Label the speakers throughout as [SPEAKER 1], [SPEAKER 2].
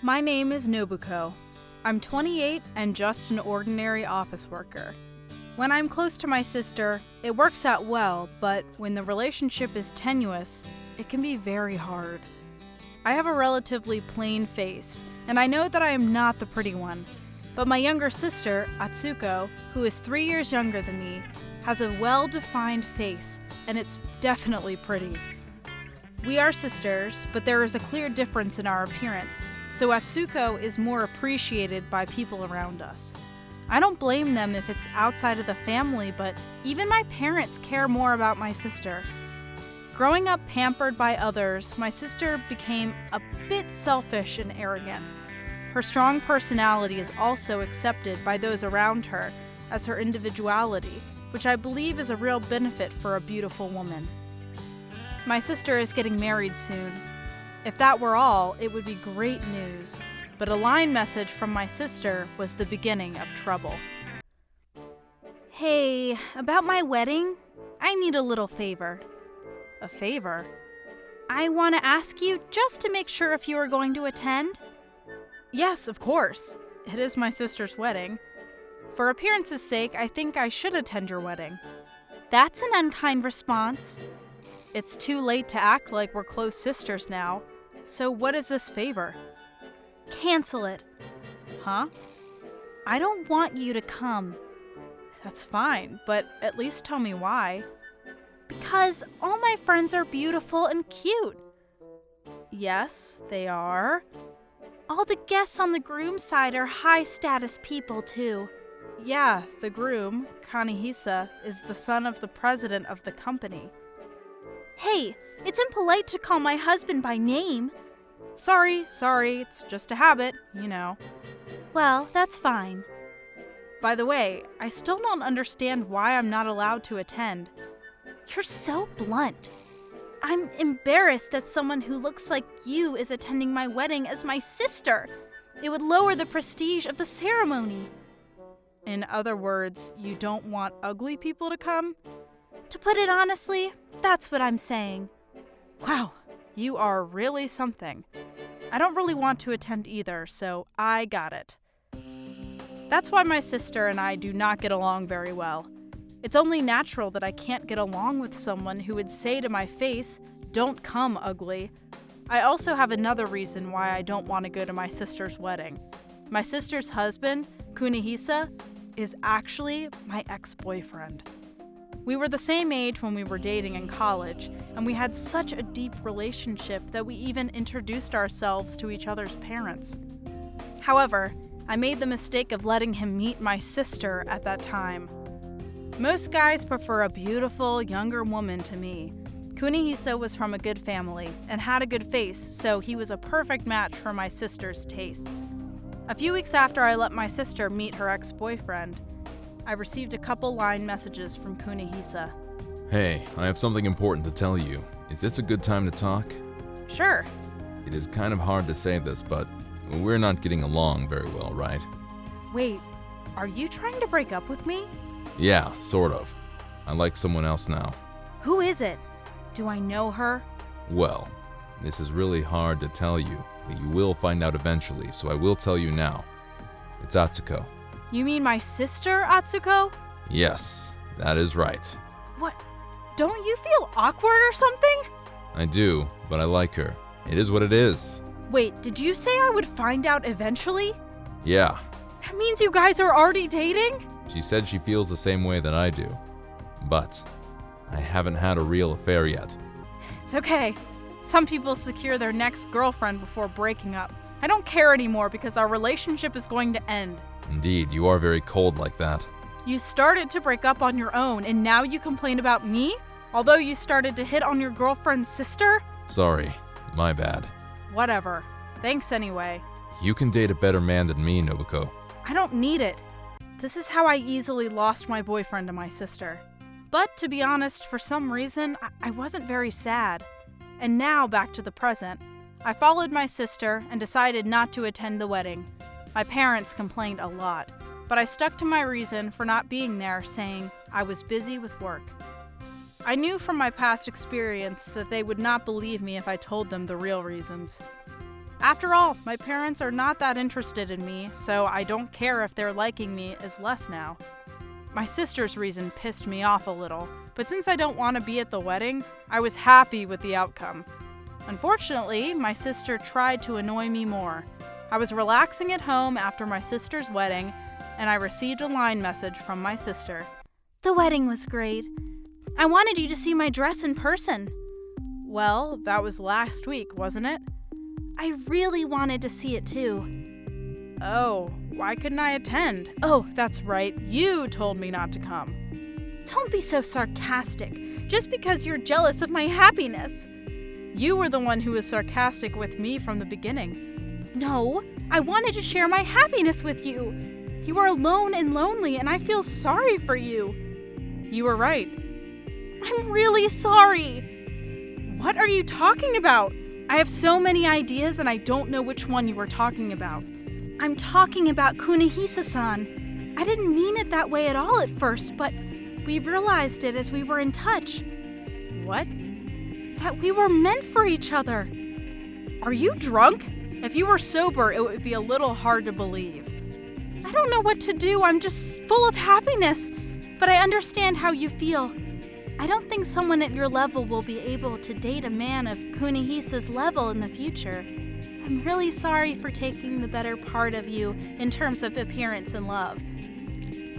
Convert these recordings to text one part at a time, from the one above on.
[SPEAKER 1] My name is Nobuko. I'm 28 and just an ordinary office worker. When I'm close to my sister, it works out well, but when the relationship is tenuous, it can be very hard. I have a relatively plain face, and I know that I am not the pretty one, but my younger sister, Atsuko, who is 3 years younger than me, has a well-defined face, and it's definitely pretty. We are sisters, but there is a clear difference in our appearance, so Atsuko is more appreciated by people around us. I don't blame them if it's outside of the family, but even my parents care more about my sister. Growing up pampered by others, my sister became a bit selfish and arrogant. Her strong personality is also accepted by those around her as her individuality, which I believe is a real benefit for a beautiful woman. My sister is getting married soon. If that were all, it would be great news. But a line message from my sister was the beginning of trouble. Hey, about my wedding, I need a little favor. A favor? I want to ask you just to make sure if you are going to attend. Yes, of course. It is my sister's wedding. For appearance's sake, I think I should attend your wedding. That's an unkind response. It's too late to act like we're close sisters now. So what is this favor? Cancel it. Huh? I don't want you to come. That's fine, but at least tell me why. Because all my friends are beautiful and cute. Yes, they are. All the guests on the groom's side are high-status people, too. Yeah, the groom, Kanehisa, is the son of the president of the company. Hey, it's impolite to call my husband by name. Sorry, it's just a habit, you know. Well, that's fine. By the way, I still don't understand why I'm not allowed to attend. You're so blunt. I'm embarrassed that someone who looks like you is attending my wedding as my sister. It would lower the prestige of the ceremony. In other words, you don't want ugly people to come? To put it honestly, that's what I'm saying. Wow, you are really something. I don't really want to attend either, so I got it. That's why my sister and I do not get along very well. It's only natural that I can't get along with someone who would say to my face, "Don't come, ugly." I also have another reason why I don't want to go to my sister's wedding. My sister's husband, Kunihisa, is actually my ex-boyfriend. We were the same age when we were dating in college, and we had such a deep relationship that we even introduced ourselves to each other's parents. However, I made the mistake of letting him meet my sister at that time. Most guys prefer a beautiful, younger woman to me. Kunihisa was from a good family and had a good face, so he was a perfect match for my sister's tastes. A few weeks after I let my sister meet her ex-boyfriend, I received a couple line messages from Kunihisa.
[SPEAKER 2] Hey, I have something important to tell you. Is this a good time to talk?
[SPEAKER 1] Sure.
[SPEAKER 2] It is kind of hard to say this, but we're not getting along very well, right?
[SPEAKER 1] Wait, are you trying to break up with me?
[SPEAKER 2] Yeah, sort of. I like someone else now.
[SPEAKER 1] Who is it? Do I know her?
[SPEAKER 2] Well, this is really hard to tell you, but you will find out eventually, so I will tell you now. It's Atsuko.
[SPEAKER 1] You mean my sister, Atsuko?
[SPEAKER 2] Yes, that is right.
[SPEAKER 1] What? Don't you feel awkward or something?
[SPEAKER 2] I do, but I like her. It is what it is.
[SPEAKER 1] Wait, did you say I would find out eventually?
[SPEAKER 2] Yeah.
[SPEAKER 1] That means you guys are already dating?
[SPEAKER 2] She said she feels the same way that I do. But I haven't had a real affair yet.
[SPEAKER 1] It's okay. Some people secure their next girlfriend before breaking up. I don't care anymore because our relationship is going to end.
[SPEAKER 2] Indeed, you are very cold like that.
[SPEAKER 1] You started to break up on your own, and now you complain about me? Although you started to hit on your girlfriend's sister?
[SPEAKER 2] Sorry, my bad.
[SPEAKER 1] Whatever. Thanks anyway.
[SPEAKER 2] You can date a better man than me, Nobuko.
[SPEAKER 1] I don't need it. This is how I easily lost my boyfriend to my sister. But to be honest, for some reason, I wasn't very sad. And now, back to the present. I followed my sister and decided not to attend the wedding. My parents complained a lot, but I stuck to my reason for not being there, saying I was busy with work. I knew from my past experience that they would not believe me if I told them the real reasons. After all, my parents are not that interested in me, so I don't care if their liking me is less now. My sister's reason pissed me off a little, but since I don't want to be at the wedding, I was happy with the outcome. Unfortunately, my sister tried to annoy me more. I was relaxing at home after my sister's wedding, and I received a line message from my sister. "The wedding was great. I wanted you to see my dress in person." Well, that was last week, wasn't it? I really wanted to see it too. Oh, why couldn't I attend? Oh, that's right, you told me not to come. Don't be so sarcastic, just because you're jealous of my happiness. You were the one who was sarcastic with me from the beginning. No, I wanted to share my happiness with you. You are alone and lonely, and I feel sorry for you. You were right. I'm really sorry. What are you talking about? I have so many ideas and I don't know which one you are talking about. I'm talking about Kunihisa-san. I didn't mean it that way at all at first, but we realized it as we were in touch. What? That we were meant for each other. Are you drunk? If you were sober, it would be a little hard to believe. I don't know what to do. I'm just full of happiness, but I understand how you feel. I don't think someone at your level will be able to date a man of Kunihisa's level in the future. I'm really sorry for taking the better part of you in terms of appearance and love.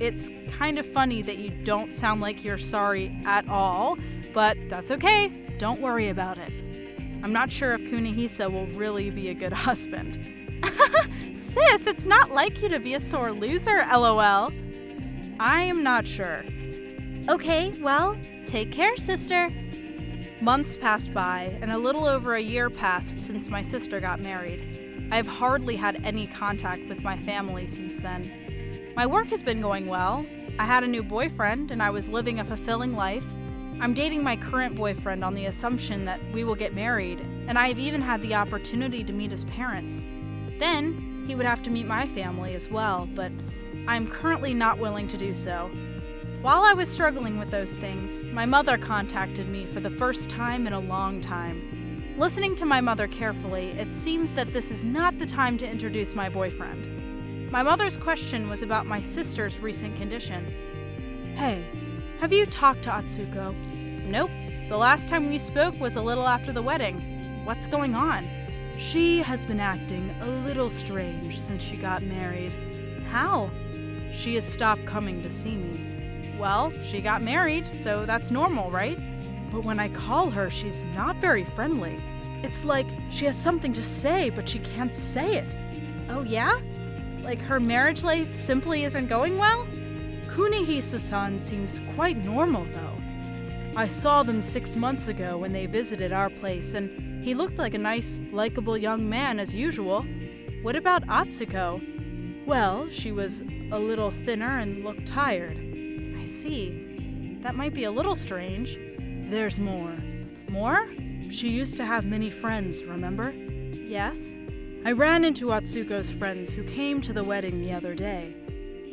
[SPEAKER 1] It's kind of funny that you don't sound like you're sorry at all, but that's okay. Don't worry about it. I'm not sure if Kunihisa will really be a good husband. Sis, it's not like you to be a sore loser, LOL. I am not sure. Okay, well, take care, sister. Months passed by, and a little over a year passed since my sister got married. I have hardly had any contact with my family since then. My work has been going well. I had a new boyfriend, and I was living a fulfilling life. I'm dating my current boyfriend on the assumption that we will get married, and I have even had the opportunity to meet his parents. Then, he would have to meet my family as well, but I'm currently not willing to do so. While I was struggling with those things, my mother contacted me for the first time in a long time. Listening to my mother carefully, it seems that this is not the time to introduce my boyfriend. My mother's question was about my sister's recent condition. Hey, have you talked to Atsuko? Nope. The last time we spoke was a little after the wedding. What's going on? She has been acting a little strange since she got married. How? She has stopped coming to see me. Well, she got married, so that's normal, right? But when I call her, she's not very friendly. It's like she has something to say, but she can't say it. Oh yeah? Like her marriage life simply isn't going well? Kunihisa-san seems quite normal, though. I saw them 6 months ago when they visited our place, and he looked like a nice, likable young man as usual. What about Atsuko? Well, she was a little thinner and looked tired. I see. That might be a little strange. There's more. More? She used to have many friends, remember? Yes. I ran into Atsuko's friends who came to the wedding the other day.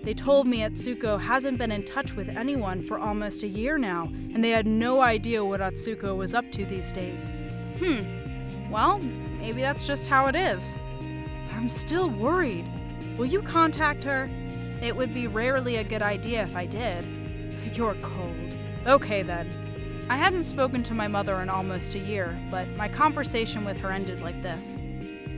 [SPEAKER 1] They told me Atsuko hasn't been in touch with anyone for almost a year now, and they had no idea what Atsuko was up to these days. Well, maybe that's just how it is. But I'm still worried. Will you contact her? It would be rarely a good idea if I did. You're cold. Okay then. I hadn't spoken to my mother in almost a year, but my conversation with her ended like this.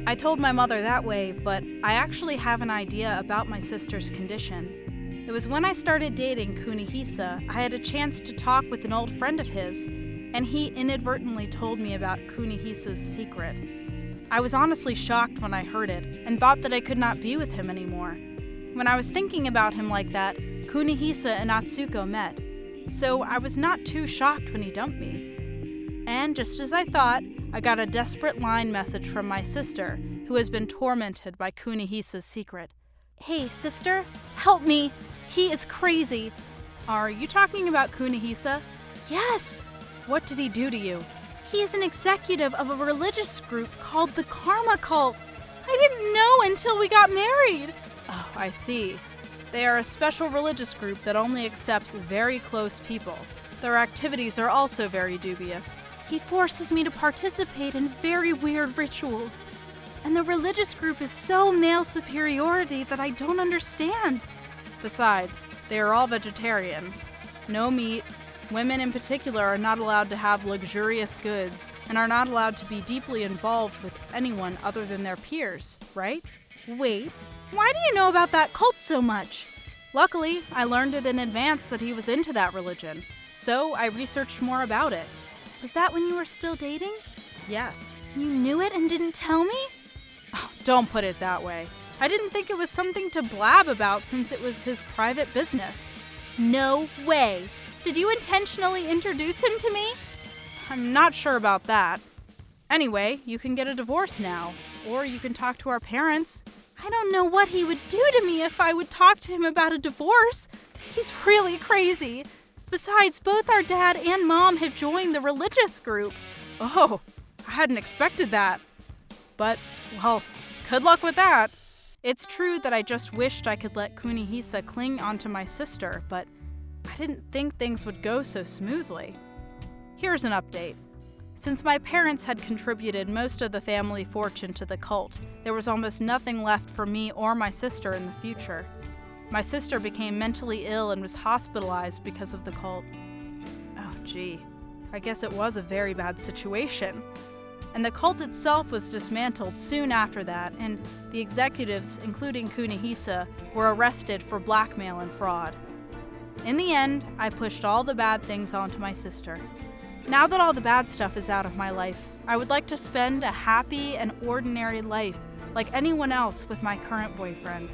[SPEAKER 1] I told my mother that way, but I actually have an idea about my sister's condition. It was when I started dating Kunihisa, I had a chance to talk with an old friend of his, and he inadvertently told me about Kunihisa's secret. I was honestly shocked when I heard it, and thought that I could not be with him anymore. When I was thinking about him like that, Kunihisa and Atsuko met, so I was not too shocked when he dumped me. And just as I thought, I got a desperate line message from my sister, who has been tormented by Kunihisa's secret. Hey, sister, help me. He is crazy. Are you talking about Kunihisa? Yes. What did he do to you? He is an executive of a religious group called the Karma Cult. I didn't know until we got married. Oh, I see. They are a special religious group that only accepts very close people. Their activities are also very dubious. He forces me to participate in very weird rituals. And the religious group is so male superiority that I don't understand. Besides, they are all vegetarians. No meat. Women in particular are not allowed to have luxurious goods and are not allowed to be deeply involved with anyone other than their peers, right? Wait, why do you know about that cult so much? Luckily, I learned it in advance that he was into that religion, so I researched more about it. Was that when you were still dating? Yes. You knew it and didn't tell me? Oh, don't put it that way. I didn't think it was something to blab about since it was his private business. No way. Did you intentionally introduce him to me? I'm not sure about that. Anyway, you can get a divorce now, or you can talk to our parents. I don't know what he would do to me if I would talk to him about a divorce. He's really crazy. Besides, both our dad and mom have joined the religious group. Oh, I hadn't expected that. But, well, good luck with that. It's true that I just wished I could let Kunihisa cling onto my sister, but I didn't think things would go so smoothly. Here's an update. Since my parents had contributed most of the family fortune to the cult, there was almost nothing left for me or my sister in the future. My sister became mentally ill and was hospitalized because of the cult. Oh gee, I guess it was a very bad situation. And the cult itself was dismantled soon after that, and the executives, including Kunihisa, were arrested for blackmail and fraud. In the end, I pushed all the bad things onto my sister. Now that all the bad stuff is out of my life, I would like to spend a happy and ordinary life like anyone else with my current boyfriend.